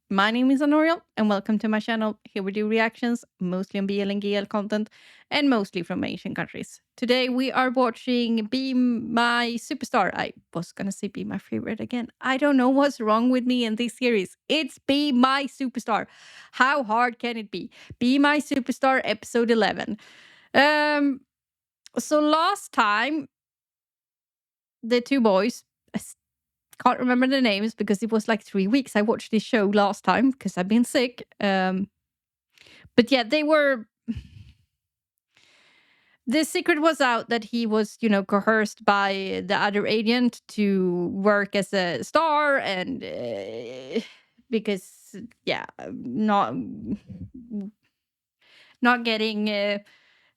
My name is Anoriell, and welcome to my channel. Here we do reactions, mostly on BL and GL content, and mostly from Asian countries. Today we are watching Be My Superstar. I was gonna say Be My Favorite again. I don't know what's wrong with me in this series. It's Be My Superstar. How hard can it be? Be My Superstar, episode 11. So last time, the two boys, can't remember the names because it was like 3 weeks I watched this show last time because I've been sick. But yeah, they were. The secret was out that he was, coerced by the other agent to work as a star, and because not getting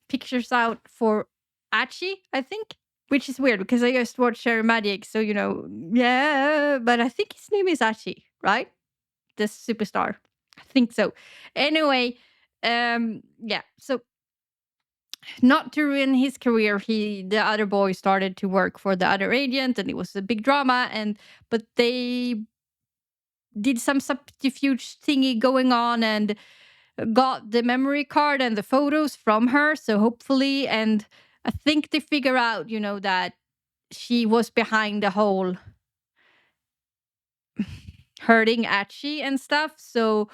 pictures out for Achi, I think. Which is weird because I just watched Cherry Magic, so but I think his name is Achi, right? The superstar. I think so. Anyway, so not to ruin his career, the other boy started to work for the other agent, and it was a big drama, but they did some subterfuge thingy going on and got the memory card and the photos from her, so hopefully, and I think they figure out, that she was behind the whole hurting Achi and stuff. So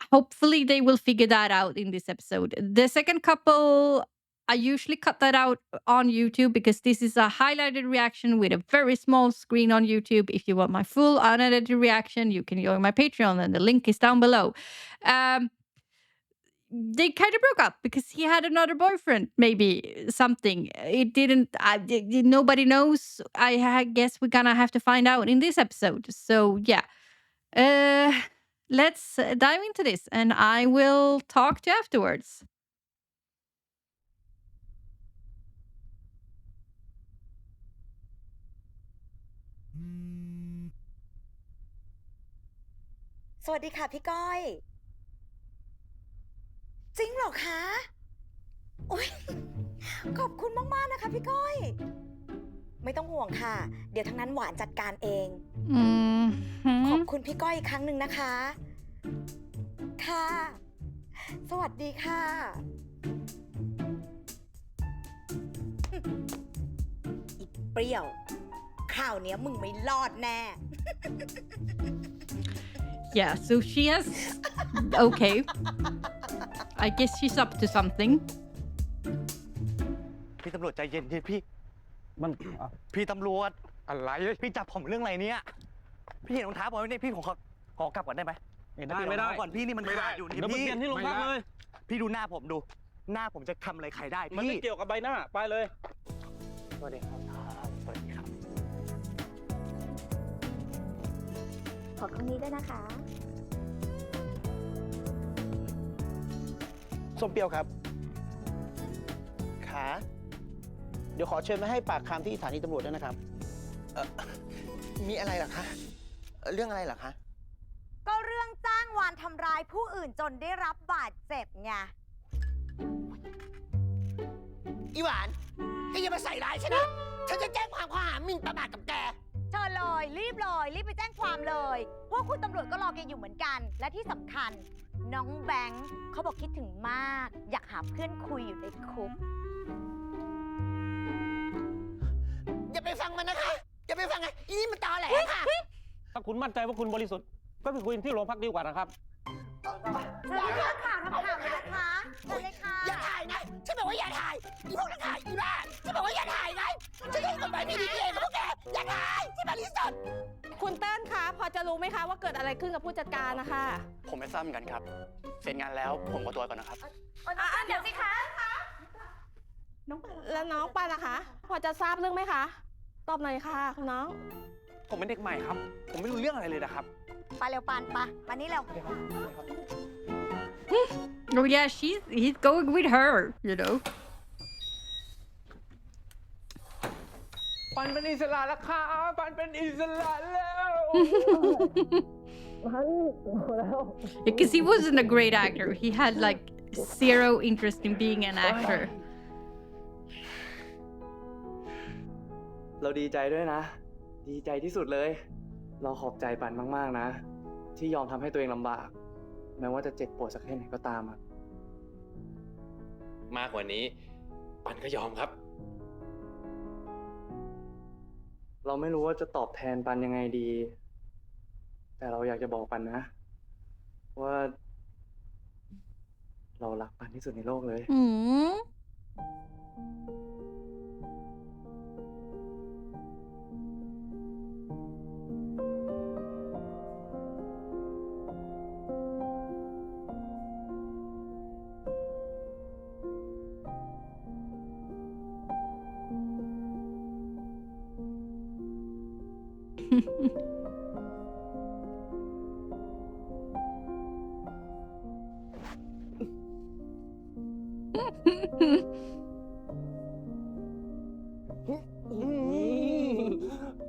hopefully they will figure that out in this episode. The second couple, I usually cut that out on YouTube because this is a highlighted reaction with a very small screen on YouTube. If you want my full unedited reaction, you can join my Patreon, and the link is down below. They kind of broke up because he had another boyfriend, maybe something. It didn't, nobody knows. I guess we're gonna have to find out in this episode. So yeah, let's dive into this, and I will talk to you afterwards. Sawasdiค่ะพี่ก้อยจริงเหรอคะโอ๊ยขอบคุณมากๆนะคะพี่ก้อยไม่ต้องห่วงค่ะเดี๋ยวทั้งนั้นหวานจัดการเองขอบคุณพี่ก้อยอีกครั้งหนึ่งนะคะค่ะสวัสดีค่ะอีเปรี้ยวข่าวเนี้ยมึงไม่รอดแน่ Yeah, so she has... Okay. I guess she's up to something. พี่ตำรวจใจเย็นดิพี่พี่ตำรวจอะไรพี่จับผมเรื่องอะไรเนี่ยพี่เห็นรองเท้าผมไหมเนี่ยพี่ขอกลับก่อนได้ไหมไม่ได้ก่อนพี่นี่มันขาดอยู่นี่พี่ที่โรงพักเลยพี่ดูหน้าผมดูหน้าผมจะทำอะไรใครได้พี่มันไม่เกี่ยวกับใบหน้าไปเลยสวัสดีครับสวัสดีครับขอตรงนี้ด้วยนะคะส้มเปรี้ยวครับขาเดี๋ยวขอเชิญมาให้ปากคำที่สถานีตำรวจด้วยนะครับมีอะไรเหรอคะเรื่องอะไรเหรอคะก็เรื่องจ้างวานทำร้ายผู้อื่นจนได้รับบาดเจ็บไงอีหวานแกอย่ามาใส่ร้ายฉันนะฉันจะแจ้งความข้อหาหมิ่นประมาทกับแกเชิญเลยรีบไปแจ้งความเลยพวกคุณตำรวจก็รอแกอยู่เหมือนกันและที่สำคัญน้องแบงค์เขาบอกคิดถึงมากอยากหาเพื่อนคุยอยู่ในคุกอย่าไปฟังมันนะคะอย่าไปฟังไงอีนี่มันตอแหลค่ะถ้าคุณมั่นใจว่าคุณบริสุทธิ์ก็ไปคุยที่โรงพักดีกว่านะครับเชิญเลยค่ะทำข่าวเลยนะคะเชิญเลยค่ะอย่าถ่ายนะฉันบอกว่าอย่าถ่ายอีพวกนักถ่ายอีบ้าฉันบอกว่าอย่าถ่ายไงฉันใช้กฎหมายPDPAกับพวกแกอย่าถ่ายที่บริสุทธิ์คุณเติ้ลคะพอจะรู้ไหมคะว่าเกิดอะไรขึ้นกับผู้จัดการนะคะผมไม่ทราบเหมือนกันครับเสร็จงานแล้วผมขอตัวก่อนนะครับเดี๋ยวสิคะแล้วน้องไปล่ะคะพอจะทราบเรื่องไหมคะตอบหน่อยค่ะคุณน้องผมเป็นเด็กใหม่ครับผมไม่รู้เรื่องอะไรเลยนะครับไปเร็วปานมานี่เร็ว Oh yeah, he's going with her, ปันเป็นอิสระแล้วค่ะปันเป็นอิสระแล้ว Because he wasn't a great actor. He had like zero interest in being an actor. เราดีใจด้วยนะดีใจที่สุดเลยเราขอบใจปันมากๆนะ ที่ยอมทำให้ตัวเองลำบากแม้ว่าจะเจ็บปวดสักแค่ไหนก็ตามอะ มากกว่านี้ ปันก็ยอมครับ เราไม่รู้ว่าจะตอบแทนปันยังไงดี แต่เราอยากจะบอกปันนะ ว่า เรารักปันที่สุดในโลกเลย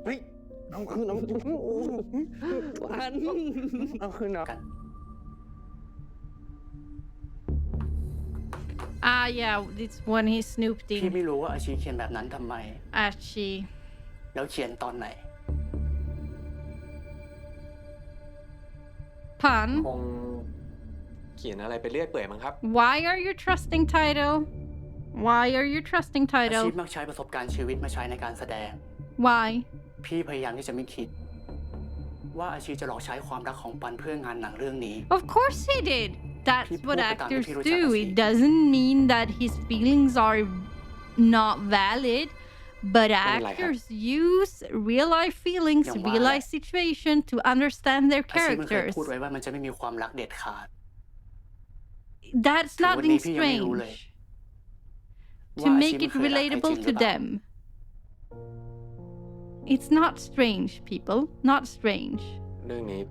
เฮ้ยเอาคืนเอาคืนเอาคืนเนาะ Yeah, it's when he snooped พี่ in ไม่รู้ว่าอาชีเขียนแบบนั้นทำไม Archie. แล้วเขียนตอนไหน Pan, คงเขียนอะไรไปเรื่อยเปื่อยมั้งครับ why are you trusting Tidal? Why are you trusting อาชี Tidal? มักใช้ประสบการณ์ชีวิตมาใช้ในการแสดง Why? พี่พยายามที่จะไม่คิด ว่าอาชีจะหลอกใช้ความรักของปันเพื่องานหนังเรื่องนี้ Of course he did. That's People what put down actors the do. Piruchak It doesn't mean that his feelings are not valid, but What do you like, actors use real life feelings, Yang real wala. life situation to understand their อาชีมันเคย characters. พูดไว้ว่ามันจะไม่มีความรักเด็ดขาด That's ถึงวัน nothing นี้พี่ยังไม่รู้เลย strange. ว่า To อาชี make มัน it เคยรักใครจริ relatable งห to รือเปล่า them. It's not strange, people. Not strange. เรื่องนี้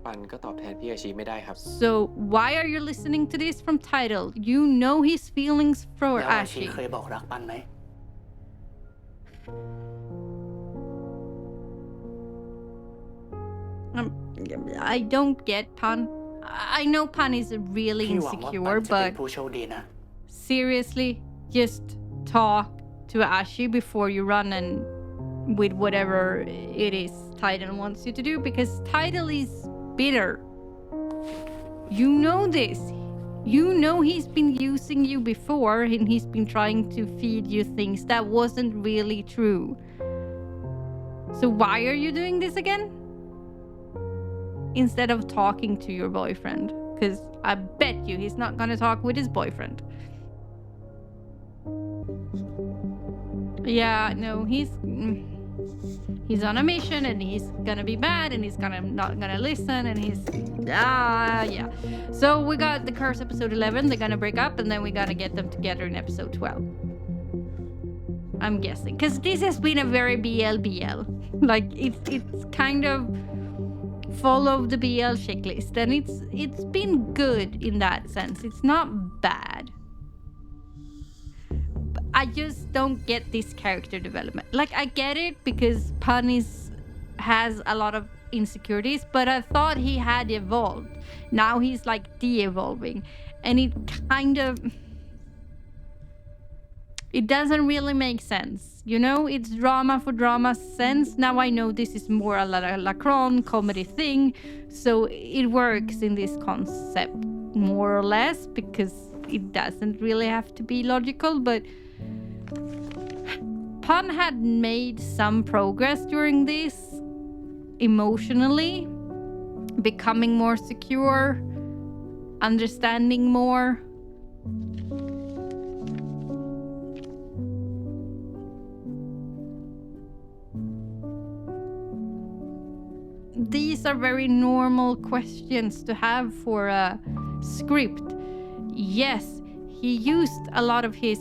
ปันก็ตอบแทนพี่อาชีไม่ได้ครับ So why are you listening to this from Tidal? You know his feelings for แล้วอาชี Ashi. เคยบอกรักปันไหม I don't get Pan. I know Pan is really พี่หวังว่าปัน insecure, จะเป็น but ผู้โชคดีนะ seriously, just talk to Ashi before you run and with whatever it is Tidal wants you to do, because Tidal is bitter. You know this. You know he's been using you before and he's been trying to feed you things that wasn't really true. So why are you doing this again? Instead of talking to your boyfriend, because I bet you he's not gonna talk with his boyfriend. Yeah, no, he's on a mission and he's gonna be bad and he's not gonna listen and he's yeah. So we got the curse episode 11, they're gonna break up and then we gotta get them together in episode 12. I'm guessing, because this has been a very BL. Like it's kind of follow the BL checklist and it's been good in that sense. It's not bad. I just don't get this character development. Like, I get it because Pan has a lot of insecurities, but I thought he had evolved. Now he's like de-evolving. And it kind of... It doesn't really make sense. You know, it's drama for drama's sense. Now I know this is more a Lacron comedy thing. So it works in this concept more or less because it doesn't really have to be logical, but... Pan had made some progress during this emotionally, becoming more secure, understanding more. These are very normal questions to have for a script. Yes, he used a lot of his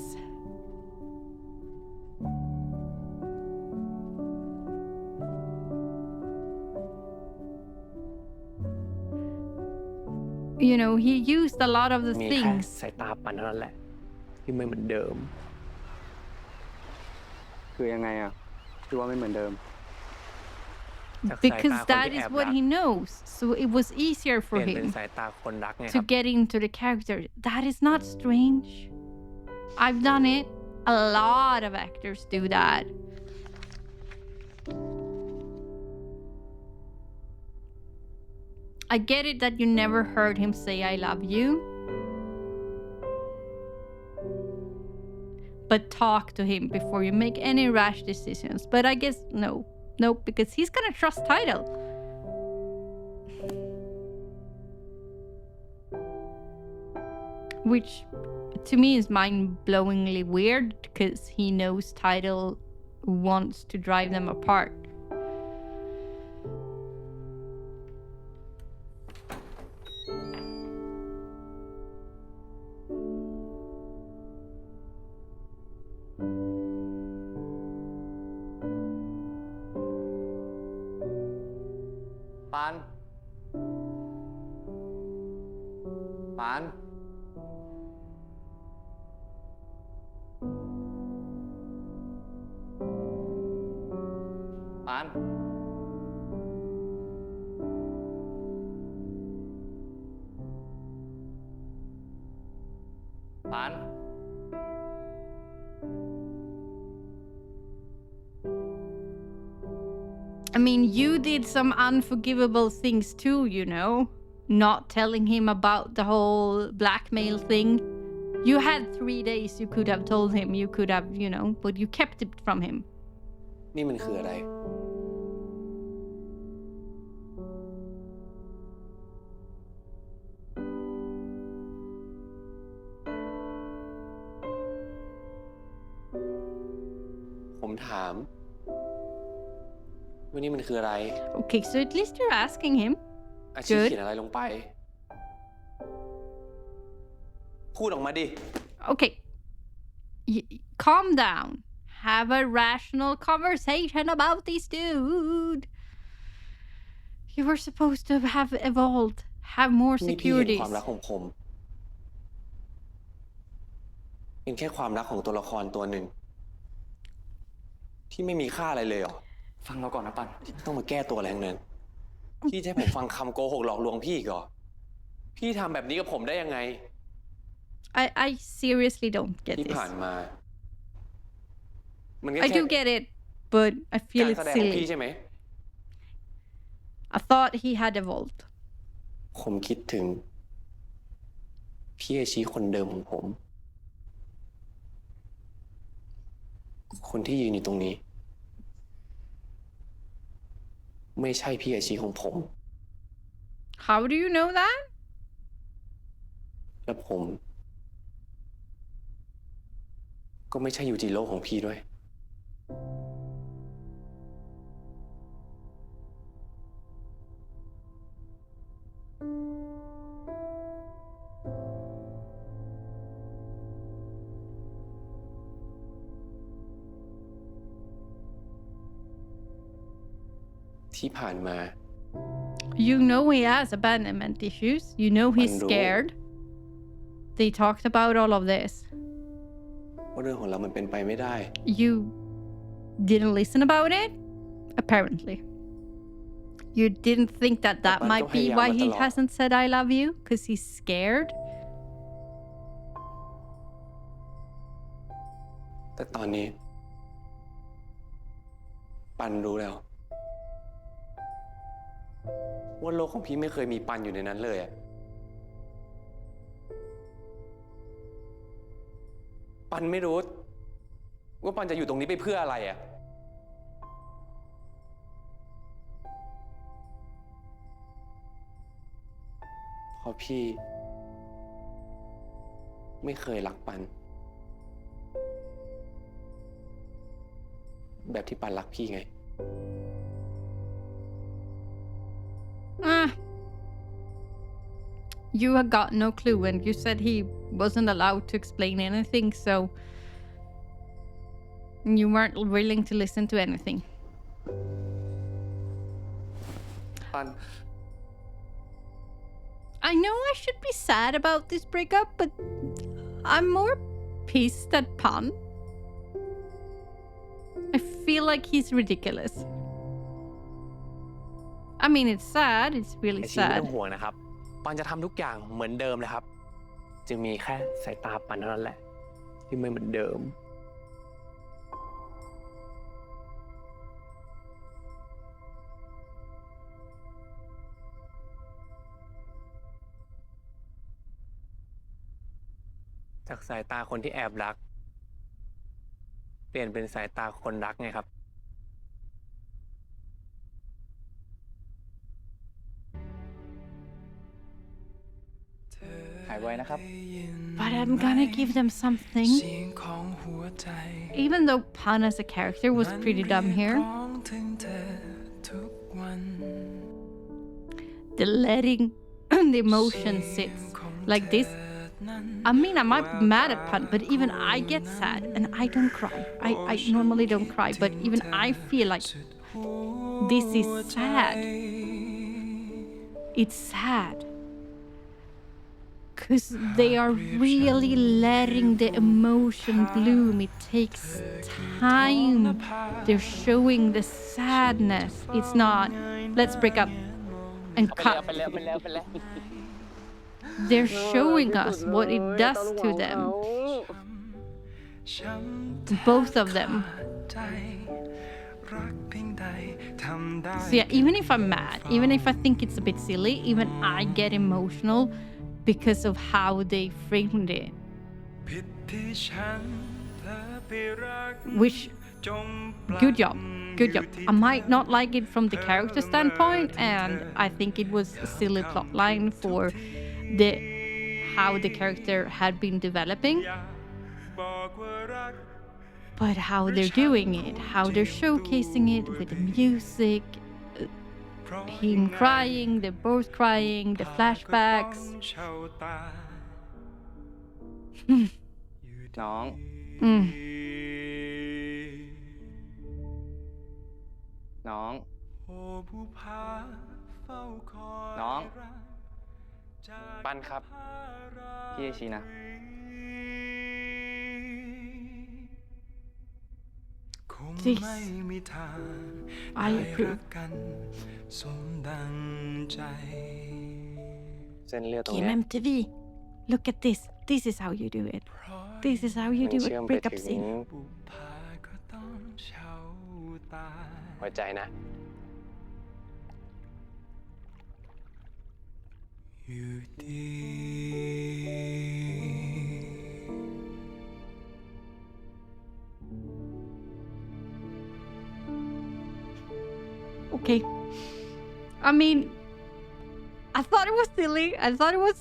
you know, he used a lot of the มีแค่ things. สายตาปันเท่านั้นแหละ ที่ไม่เหมือนเดิม คือยังไงอ่ะคือว่าไม่เหมือนเดิม Because that is what he knows. So it was easier เป for ลี่ยนเป็น him สายตาคนรักไงค to รับ get into the character. That is not strange. I've done it. A lot of actors do that. I get it that you never heard him say I love you. But talk to him before you make any rash decisions. But I guess no. Nope, because he's gonna trust Tidal. Which to me is mind-blowingly weird because he knows Tidal wants to drive them apart. Pan. Pan. Pan. Pan. I mean, you did some unforgivable things too, you know? Not telling him about the whole blackmail thing. You had 3 days you could have told him, you could have, you know, but you kept it from him. นี่มันคืออะไร ผมถามว่านี่มันคืออะไร Okay, so at least you're asking him. อาชีพเขียนอะไรลงไป พูดออกมาดิ Okay. Calm down. Have a rational conversation about this dude. You were supposed to have evolved, have more นี่พี่เห็น securities. ความรักของผม เป็นแค่ความรักของตัวละครตัวหนึ่ง ที่ไม่มีค่าอะไรเลยเหรอ ฟังเราก่อนนะปัน ต้องมาแก้ตัวอะไรทั้งนั้น พี่จะให้ผมฟังคำโกหกหลอกลวงพี่อีกเหรอ พี่ทำแบบนี้กับผมได้ยังไง I seriously don't get ที่ this. ผ่านมา มันก็ I แค่ do get it, but I กา feel ร it's แสดงของพี่ silly. ใช่ไหม I thought he had evolved. ผมคิดถึง พี่อาชีคนเดิมของผม คนที่ยืนอยู่ตรงนี้ ไม่ใช่พี่อาชีของผม How do you know that? และผม ก็ไม่ใช่ยูจิโร่ของพี่ด้วย ที่ผ่านมา You know he has abandonment issues. You know he's scared. They talked about all of this. ว่าเรื่องของเรามันเป็นไปไม่ได้ You didn't listen about it? Apparently. You didn't think that that But might be why he hasn't said I love you? Because he's scared? แต่ตอนนี้ ปันรู้แล้ว ว่าโลกของพี่ไม่เคยมีปันอยู่ในนั้นเลยอะปันไม่รู้ ว่าปันจะอยู่ตรงนี้ไปเพื่ออะไรอะเพราะพี่ ไม่เคยรักปัน แบบที่ปันรักพี่ไง You had got no clue, and you said he wasn't allowed to explain anything, so you weren't willing to listen to anything. ปัน I know I should be sad about this breakup, but I'm more pissed at Pan. I feel like he's ridiculous. I mean, it's sad. It's really ไอชีไม่ sad. ต้องห่วงนะครับ ปันจะทำทุกอย่างเหมือนเดิมเลยครับ จึงมีแค่สายตาปันเท่านั้นแหละ ที่ไม่เหมือนเดิม I จากสายตาคนที่แอบรัก เปลี่ยนเป็นสายตาคนรักไงครับ หายไวนะครับ But I'm gonna give them something. Even though Pan as a character was pretty dumb here, the letting the emotion sit like this. I mean, I'm not mad at Pan, but even I get sad and I don't cry. I normally don't cry, but even I feel like this is sad. It's sad. Because they are really letting the emotion bloom. It takes time. They're showing the sadness. It's not, let's break up and cut. They're showing us what it does to them. Both of them. So yeah, even if I'm mad, even if I think it's a bit silly, even I get emotional because of how they framed it. Which, good job. Good job. I might not like it from the character standpoint, and I think it was a silly plotline for how the character had been developing. But how they're doing it, how they're showcasing it with the music, him crying, they're both crying, the flashbacks. น้อง น้อง น้อง ปั้นครับ พี่อาชีนะ This, I approve. เส้นเลือดตรง Game เนี้ย MTV. Look at this. This is how you do it. This is how you มัน do เชื่อ it. มไป Break up ถึง scene. หัวใจนะ Okay. I mean, I thought it was silly. I thought it was,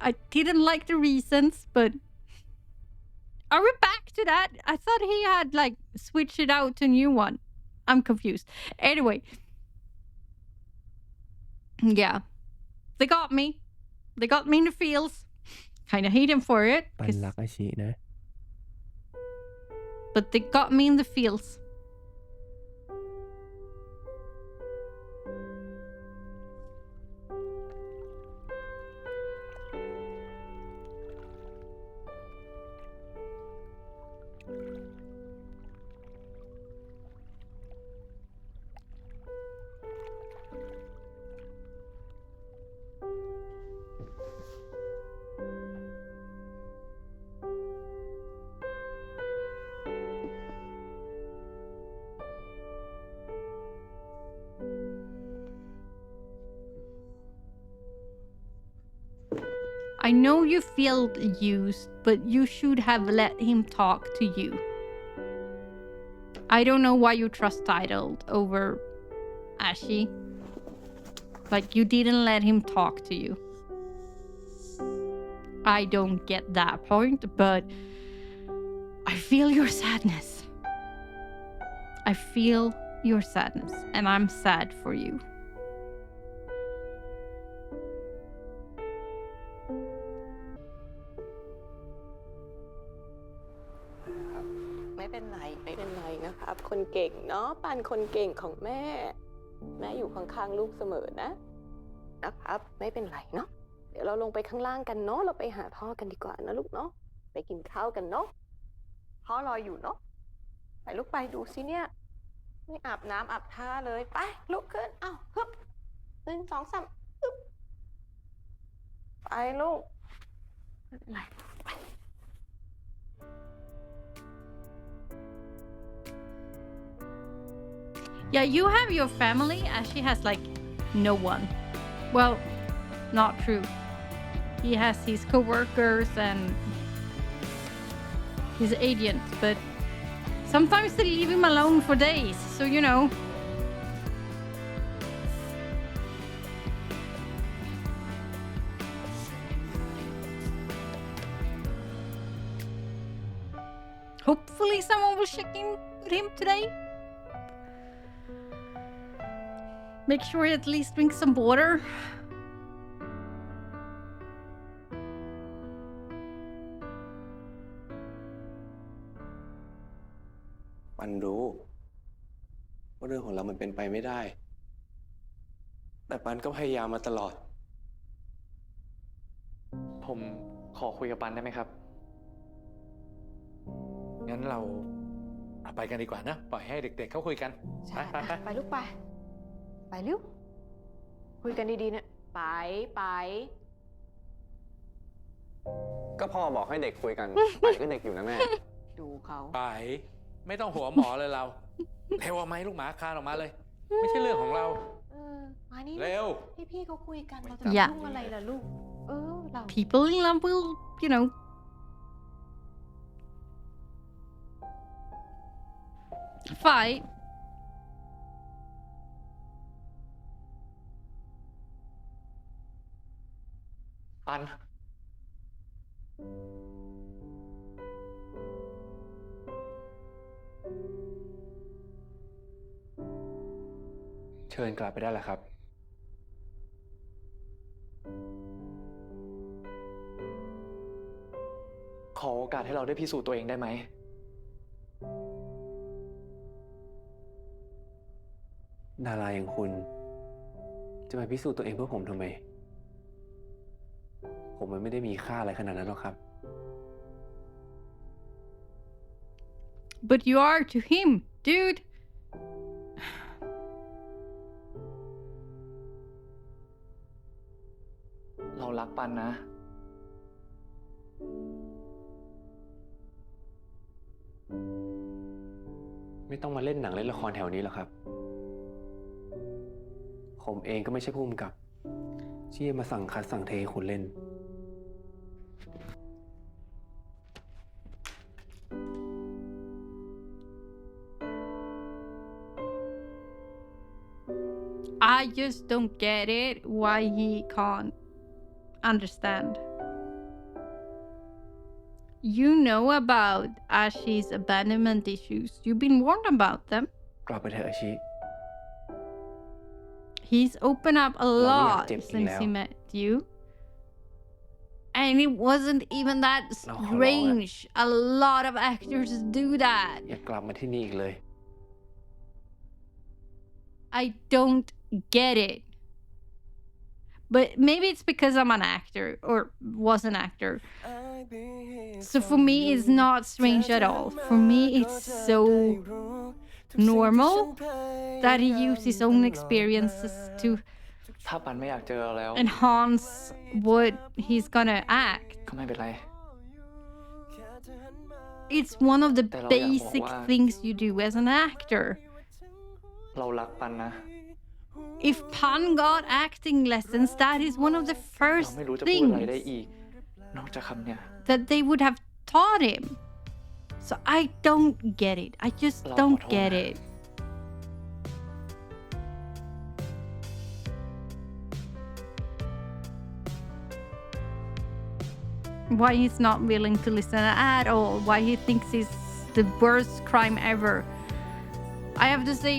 I didn't like the reasons, but are we back to that? I thought he had switched it out to a new one. I'm confused. Anyway. Yeah. They got me. They got me in the feels. Kind of hate him for it. ปันรักอาชีนะ But they got me in the feels. I know you feel used, but you should have let him talk to you. I don't know why you trust-titled over Ashi. You didn't let him talk to you. I don't get that point, but I feel your sadness. I feel your sadness, and I'm sad for you. ไม่เป็นไรไม่เป็นไรนะครับ คนเก่งเนาะปันคนเก่งของแม่ แม่อยู่ข้างๆลูกเสมอนะครับ ไม่เป็นไรเนาะเดี๋ยวเราลงไปข้างล่างกันเนาะเราไปหาพ่อกันดีกว่านะลูกเนาะไปกินข้าวกันเนาะพ่อรออยู่เนาะไปลูกไปดูสิเนี่ยไม่อาบน้ำอาบท่าเลยไปลุกขึ้นอ้าวฮึบ1 2 3ฮึบไปลูกไม่เป็นไรไป Yeah, you have your family, and she has no one. Well, not true. he has his co-workers and his agent, but sometimes they leave him alone for days, so you know. Hopefully someone will check in with him today. Make sure he at least drink some water. ปันรู้ว่าเรื่องของเรามันเป็นไปไม่ได้ แต่ปันก็พยายามมาตลอด ผมขอคุยกับปันได้ไหมครับ งั้นเราไปกันดีกว่านะ ปล่อยให้เด็กๆเขาคุยกัน ไปลูกไป ไปเร็วคุยกันดีๆเนี่ยไป ก็พ่อบอกให้เด็กคุยกัน ปันก็เด็กอยู่นะแม่ ดูเขา ไป ไม่ต้องหัวหมอเลยเราเร็วเอาไหมลูกหมาคานออกมาเลย ไม่ใช่เรื่องของเรา มานี่ เร็ว พี่เขาคุยกันเราจะ อย่า ยุ่งอะไรล่ะลูก เรา People in love will, you know, fight. ปัน เชิญกลับไปได้แล้วครับ ขอโอกาสให้เราได้พิสูจน์ตัวเองได้ไหม ดาราอย่างคุณ จะมาพิสูจน์ตัวเองเพื่อผมทำไม ผมมันไม่ได้มีค่าอะไรขนาดนั้นหรอกครับ But you are to him, dude. เรารักปันนะ ไม่ต้องมาเล่นหนังเล่นละครแถวนี้หรอกครับ ผมเองก็ไม่ใช่ผู้กำกับที่จะมาสั่งคัดสั่งเทให้คุณเล่น I just don't get it why he can't understand. You know about Ashi's abandonment issues. You've been warned about them. กลับไปเถอะอาชิ He's opened up a Well, we have lot tips in since he now. met you. And it wasn't even that No, hold on. strange. A lot of actors do that. อย่ากลับมาที่นี่อีกเลย I don't get it. But maybe it's because I'm an actor or was an actor. So for me, it's not strange at all. For me, it's so normal that he used his own experiences to ถ้าปันไม่อยากเจอเราแล้ว enhance what he's gonna act. ก็ไม่เป็นไร It's one of the แต่เราอยากบอก basic ว่า things you do as an actor. เรารักปันนะ If Pan got acting lessons, that is one of the เรา first ไม่รู้จะพูดอะไรได้ things อีก นอกจากคำเนี้ย that they would have taught him. So I don't get it. I just เรา don't ขอโทษ get นะ it. Why he's not willing to listen at all. Why he thinks it's the worst crime ever. I have to say,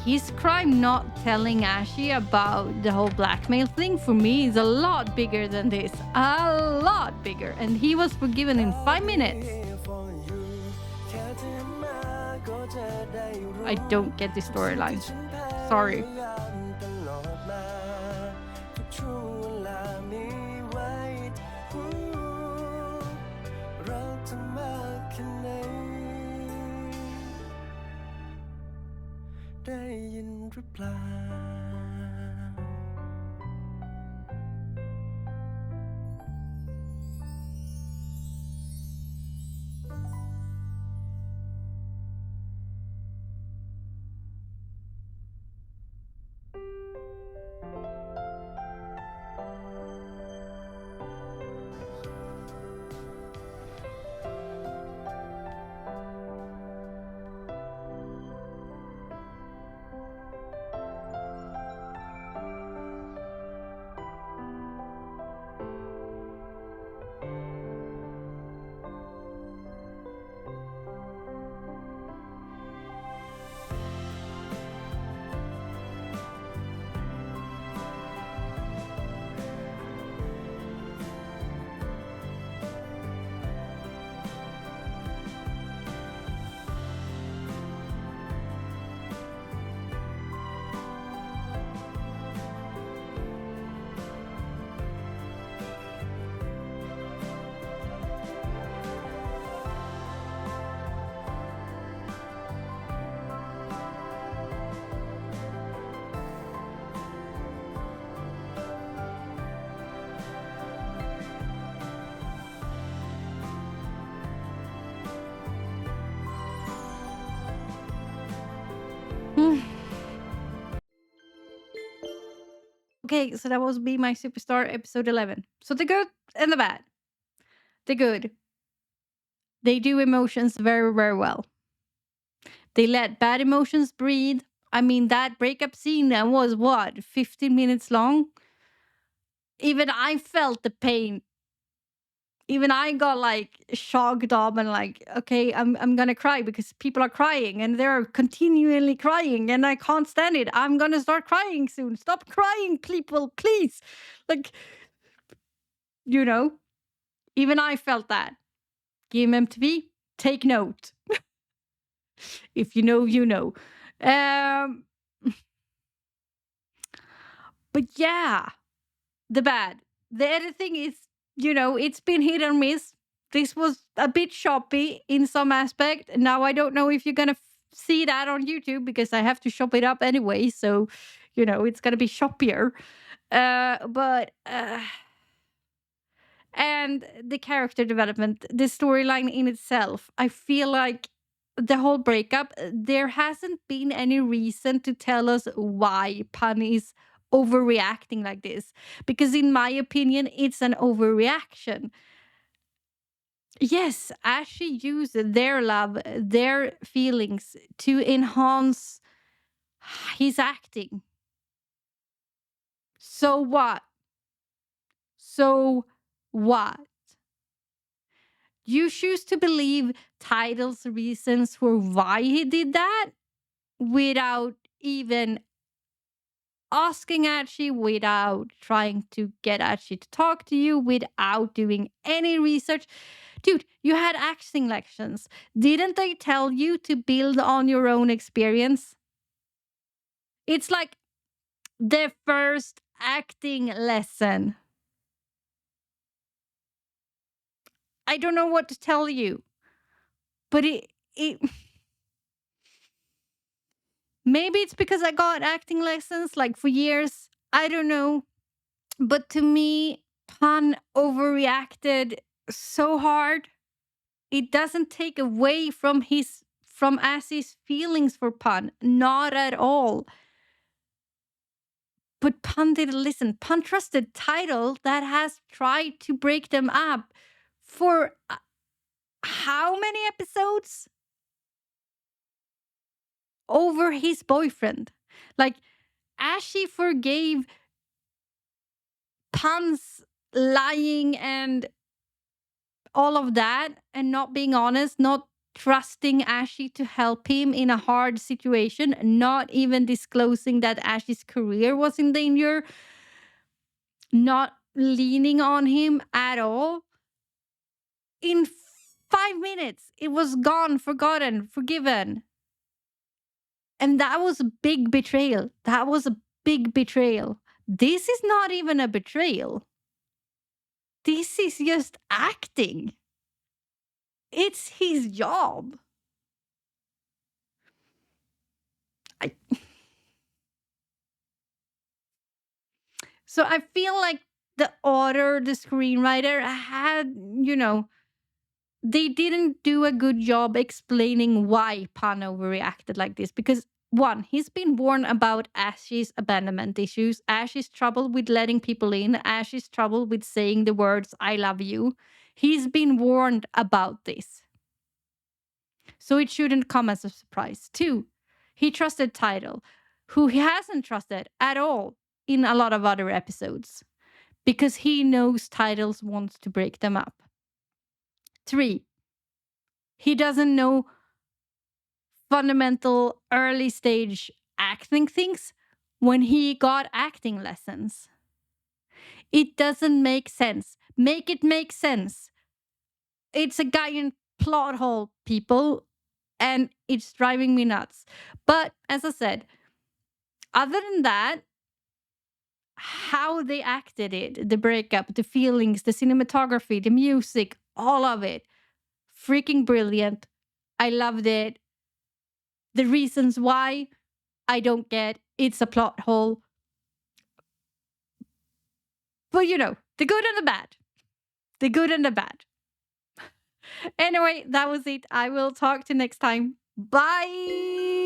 his crime not telling Ashi about the whole blackmail thing for me is a lot bigger than this. A lot bigger. And he was forgiven in 5 minutes. I don't get the storyline. Sorry. Okay, so that was Be My Superstar episode 11. So the good and the bad. The good. They do emotions very, very well. They let bad emotions breathe. I mean, that breakup scene that was what, 15 minutes long? Even I felt the pain. Even I got like shocked up and like, okay, I'm gonna cry because people are crying and they're continually crying and I can't stand it. I'm gonna start crying soon. Stop crying, people, please. Like, you know, even I felt that. GMMTV, take note. If you know, you know. But yeah, the bad. The editing is, it's been hit or miss. This was a bit choppy in some aspect. Now I don't know if you're gonna see that on YouTube because I have to chop it up anyway. So, it's gonna be choppier. And the character development, the storyline in itself, I feel like the whole breakup, there hasn't been any reason to tell us why Pan is overreacting like this. Because in my opinion, it's an overreaction. Yes, Ashley used their love, their feelings to enhance his acting. So what? So what? You choose to believe Title's reasons for why he did that without even asking Archie, without trying to get Archie to talk to you, without doing any research. Dude, you had acting lessons. Didn't they tell you to build on your own experience? It's like the first acting lesson. I don't know what to tell you, but it maybe it's because I got acting lessons like for years. I don't know. But to me, Pan overreacted so hard. It doesn't take away from Assie's feelings for Pan. Not at all. But Pan didn't listen. Pan trusted Title that has tried to break them up for how many episodes? Over his boyfriend. Like, Ashley forgave Pan's lying and all of that and not being honest, not trusting Ashley to help him in a hard situation, not even disclosing that Ashley's career was in danger, not leaning on him at all. In 5 minutes, it was gone, forgotten, forgiven. And that was a big betrayal. That was a big betrayal. This is not even a betrayal. This is just acting. It's his job. So I feel like the author, the screenwriter had, they didn't do a good job explaining why Pan overreacted like this. Because one, he's been warned about Ash's abandonment issues, Ash's trouble with letting people in, Ash's trouble with saying the words, I love you. He's been warned about this. So it shouldn't come as a surprise. Two, he trusted Title, who he hasn't trusted at all in a lot of other episodes, because he knows Titles wants to break them up. 3, he doesn't know fundamental early stage acting things when he got acting lessons. It doesn't make sense. Make it make sense. It's a giant plot hole, people, and it's driving me nuts. But as I said, other than that, how they acted it, the breakup, the feelings, the cinematography, the music, all of it, freaking brilliant. I loved it. The reasons why, I don't get. It's a plot hole. But the good and the bad. The good and the bad. Anyway, that was it. I will talk to you next time. Bye!